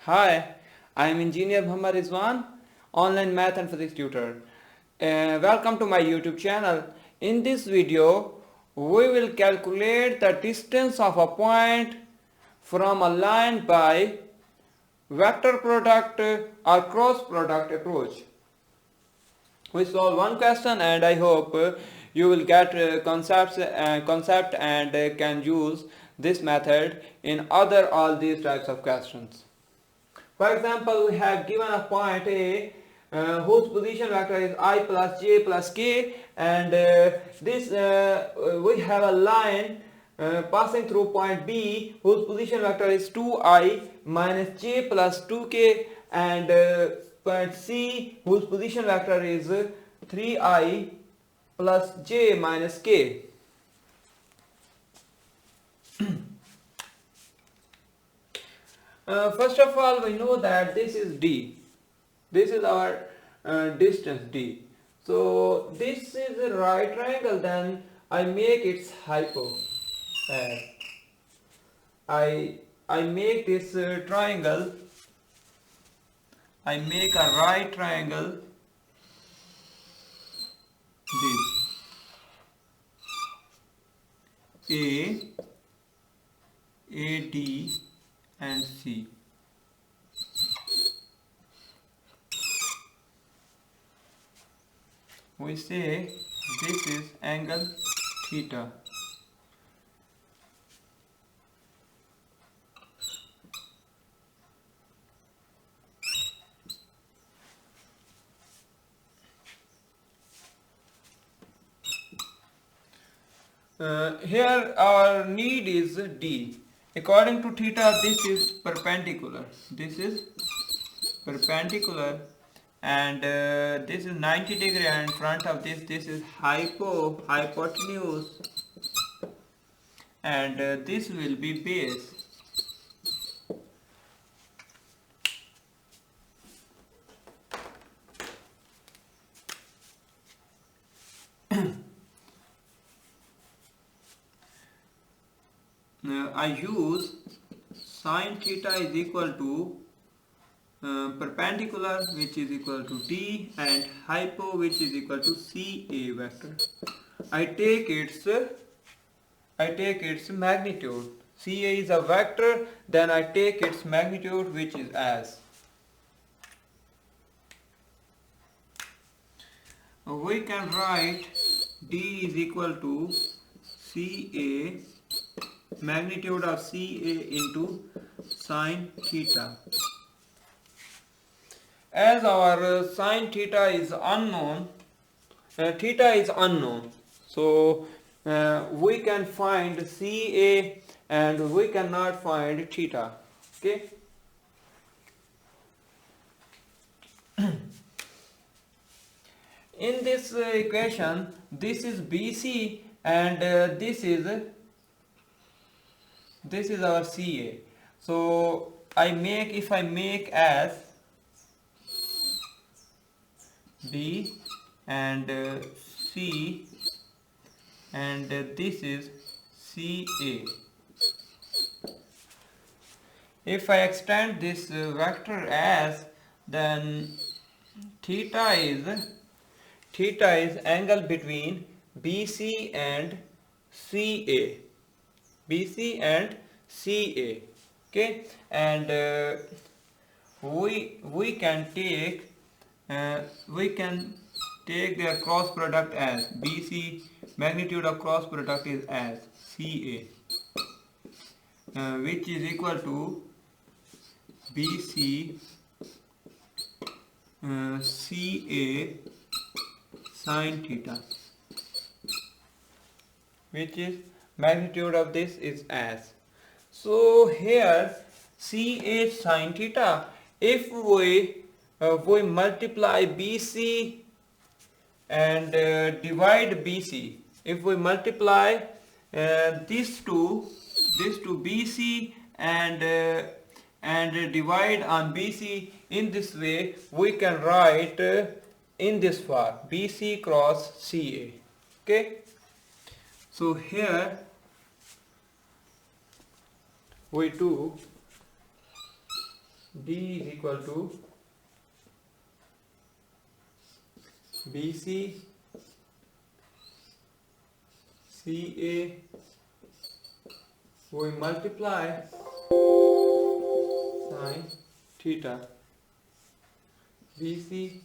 Hi, I am Engineer Muhammad Rizwan, online math and physics tutor. Welcome to my YouTube channel. In this video, we will calculate the distance of a point from a line by vector product or cross product approach. We solve one question and I hope you will get concept and can use this method in other all these types of questions. For example, we have given a point A whose position vector is I plus j plus k, and we have a line passing through point B whose position vector is 2i minus j plus 2k, and point C whose position vector is 3i plus j minus k. First of all, we know that this is D. This is our distance D. So this is a right triangle, then I make its hypo. Uh, I make this triangle. I make a right triangle. This A, D, and C. We say this is angle theta. Here our need is D. According to theta, this is perpendicular. This is perpendicular, and this is 90 degree, and in front of this is hypotenuse, and this will be base. I use sine theta is equal to perpendicular, which is equal to D, and hypo, which is equal to CA vector. I take its magnitude. CA is a vector, then I take its magnitude, which is as. We can write D is equal to CA, magnitude of CA into sine theta. As our sine theta is unknown, so we can find CA and we cannot find theta. Okay. In this equation, this is BC and this is our CA. So if I make as B and C, and this is CA. If I extend this vector as, then theta is angle between BC and CA. BC and CA. Okay, and we can take their cross product as BC, magnitude of cross product is as CA, which is equal to BC CA sine theta, which is magnitude of this is as. So here CA sine theta, if we multiply BC and divide BC, if we multiply these two BC and divide on BC in this way, we can write in this form BC cross CA. Okay, so here we do D is equal to BC CA, we multiply sine theta. BC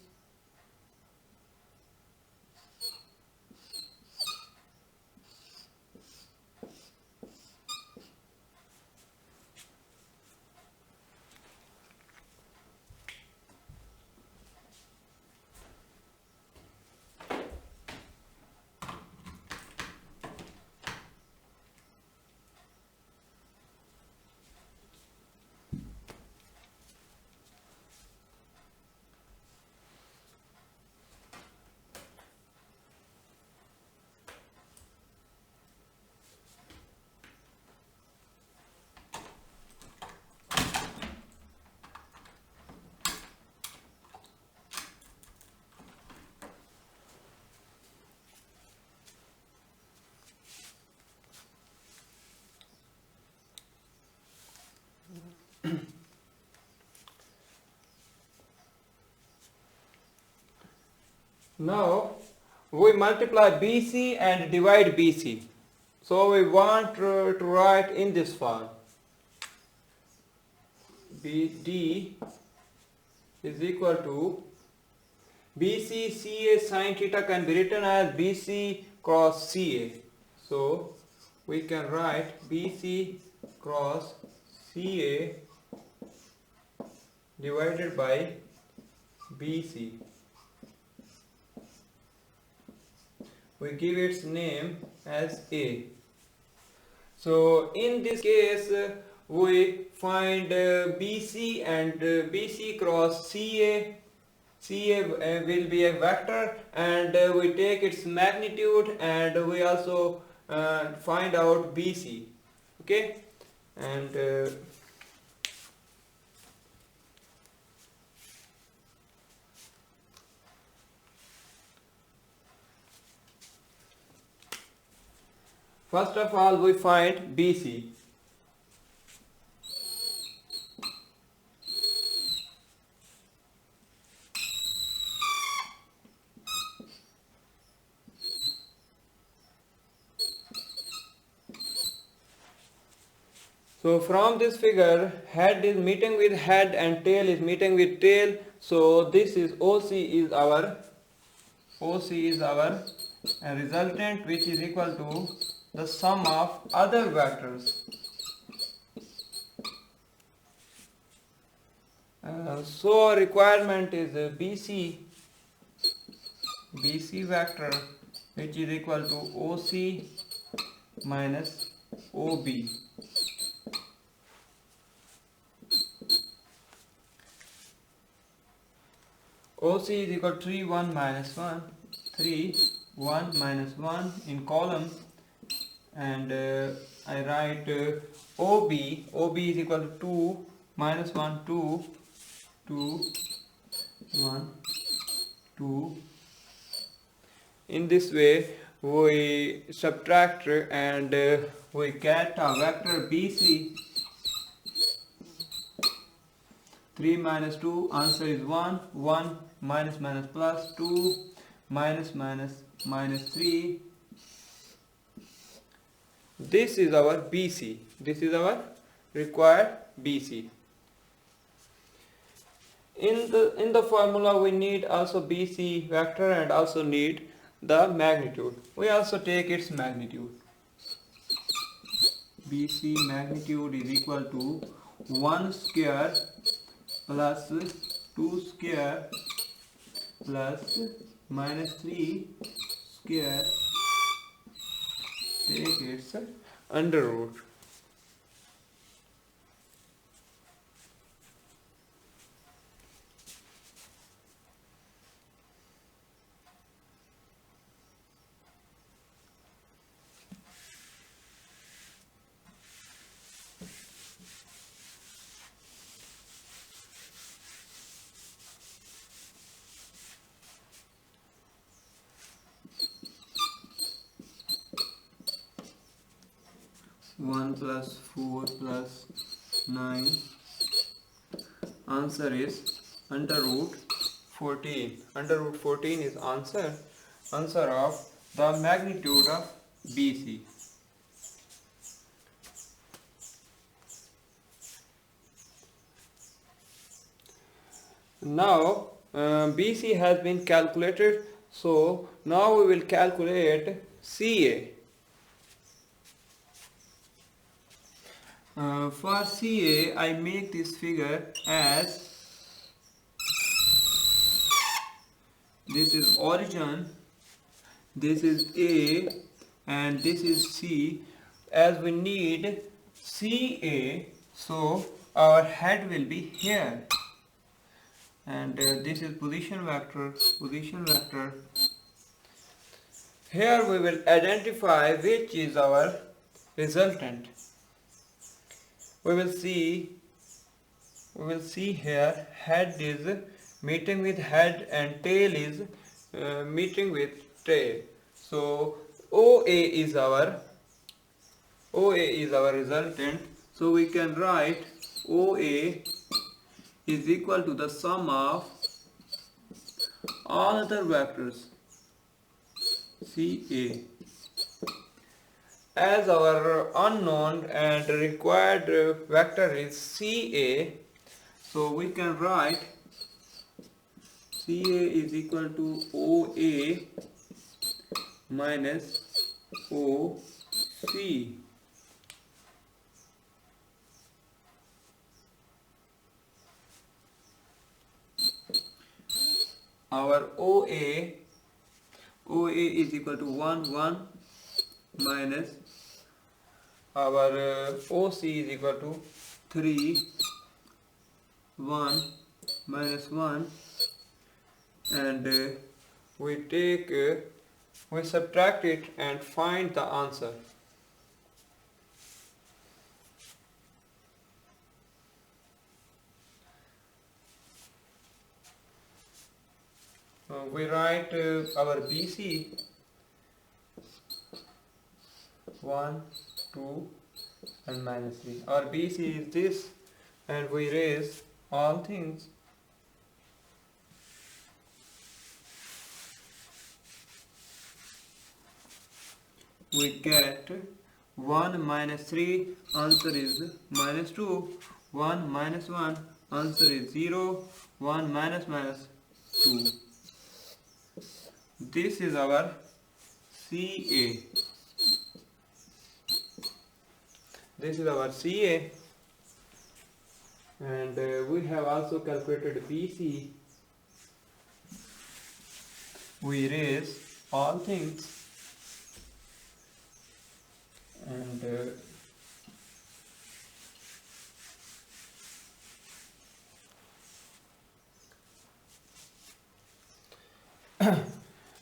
Now we multiply BC and divide BC. So we want to write in this form. BD is equal to BC CA sin theta can be written as BC cross CA. So we can write BC cross CA divided by BC. We give its name as A. So in this case we find BC and BC cross CA. CA will be a vector, and we take its magnitude, and we also find out BC. Okay, and first of all we find BC. So from this figure, head is meeting with head and tail is meeting with tail. So this is OC is our resultant, which is equal to the sum of other vectors. So our requirement is BC vector, which is equal to OC minus OB. OC is equal to 3, 1, minus 1, 3, 1, minus 1 in column, and I write OB is equal to 2, minus 1, 2, 2, 1, 2. In this way we subtract and we get a vector BC. 3 minus 2, answer is 1, 1 minus minus plus 2 minus minus minus 3. This is our BC. This is our required BC. In the formula we need also BC vector and also need the magnitude. We also take its magnitude. BC magnitude is equal to 1 square plus 2 square plus minus 3 square, take its under root. One plus 4 plus 9 Answer is under root 14. Under root 14 is answer of the magnitude of BC. Now BC has been calculated, so now we will calculate CA. For CA, I make this figure as this is origin, this is A, and this is C. As we need CA, so our head will be here, and this is position vector. Here we will identify which is our resultant. We will see here head is meeting with head and tail is meeting with tail. So OA is our resultant. So we can write OA is equal to the sum of all other vectors CA. As our unknown and required vector is CA, so we can write CA is equal to OA minus OC. Our OA is equal to 1, 1 minus our OC is equal to 3, 1 minus 1, and we subtract it and find the answer. We write our BC 1, 2 and minus 3. Our BC is this, and we raise all things. We get 1 minus 3, answer is minus 2. 1 minus 1, answer is 0. 1 minus 2. This is our CA. This is our CA, and we have also calculated BC. We raise all things, and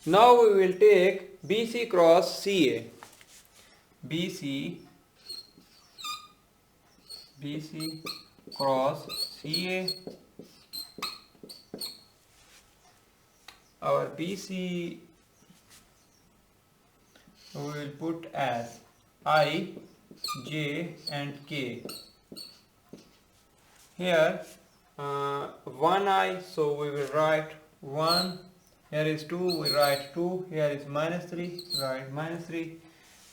now we will take BC cross CA. BC cross CA. Our BC we will put as I, J and K. Here 1I, so we will write 1. Here is 2, we write 2. Here is minus 3, write minus 3.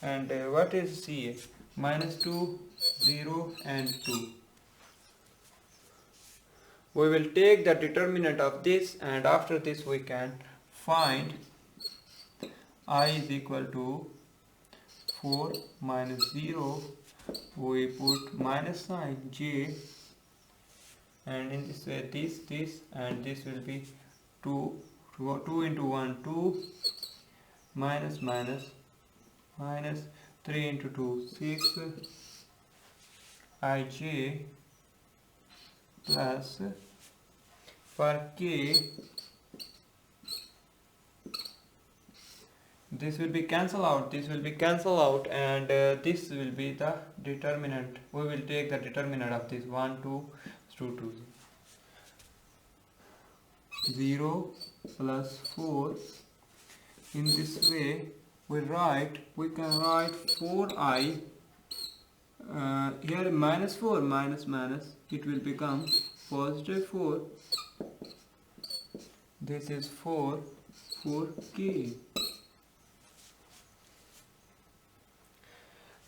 And what is CA? Minus 2, 0 and 2. We will take the determinant of this, and after this we can find I is equal to 4 minus 0. We put minus sign J, and in this way this and this will be 2 into 1 2 minus 3 into 2 6 ij plus for k this will be cancel out, and this will be the determinant. We will take the determinant of this 1 2 2 0 plus 4. In this way we can write 4i. Here minus 4 minus it will become positive 4. This is 4k.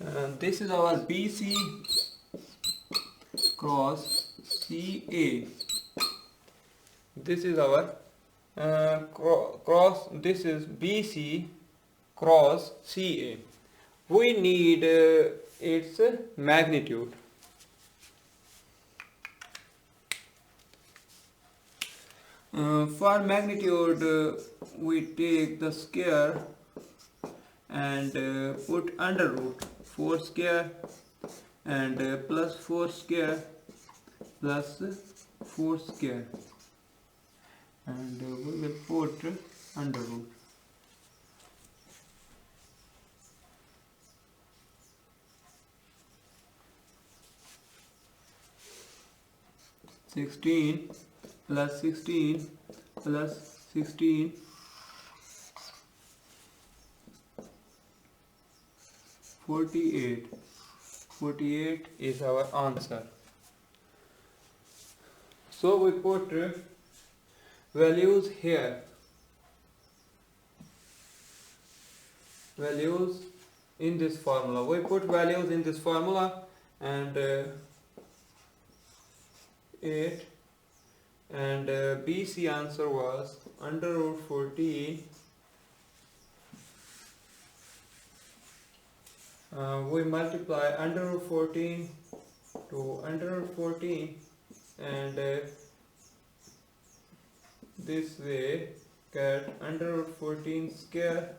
And this is our BC cross CA. This is our cross. This is BC cross CA. We need its magnitude. For magnitude, we take the square and put under root 4 square and plus 4 square plus 4 square, and we will put under root. Sixteen plus 16 plus 16 48. 48 is our answer. So we put values here. Values in this formula. We put values in this formula, and 8, and BC answer was under root 14. We multiply under root 14 to under root 14, and this way get under root 14 square.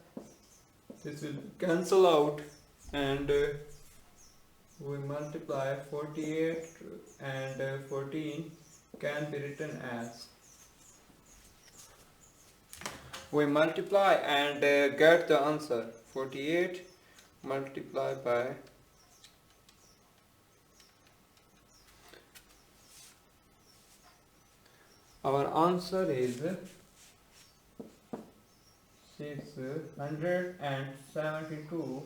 This will cancel out, and we multiply 48 and 14 can be written as. We multiply and get the answer 48 multiplied by our answer is 672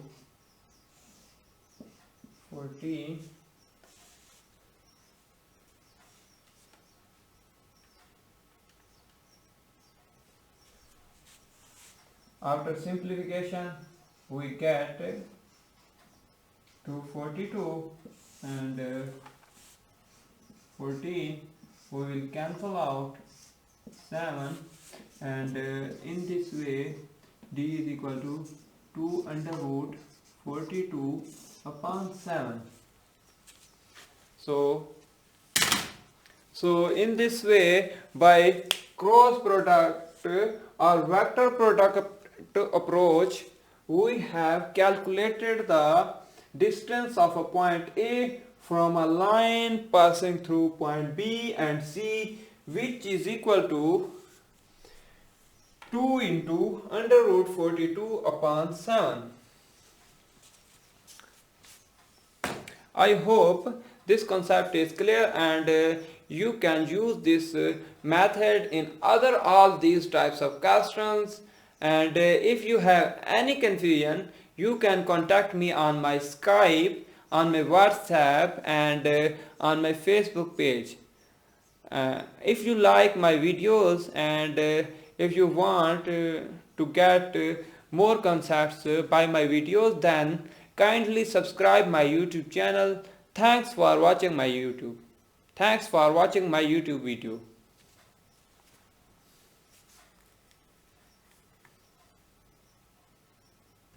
14 After simplification, we get 242 and 14. We will cancel out 7, and in this way d is equal to 2 under root 42 upon 7. So in this way, by cross product or vector product approach, we have calculated the distance of a point A from a line passing through point B and C, which is equal to 2 into under root 42 upon 7. I hope this concept is clear, and you can use this method in all these types of questions. And if you have any confusion, you can contact me on my Skype, on my WhatsApp, and on my Facebook page. If you like my videos, and if you want to get more concepts by my videos, then kindly subscribe my YouTube channel. Thanks for watching my YouTube video.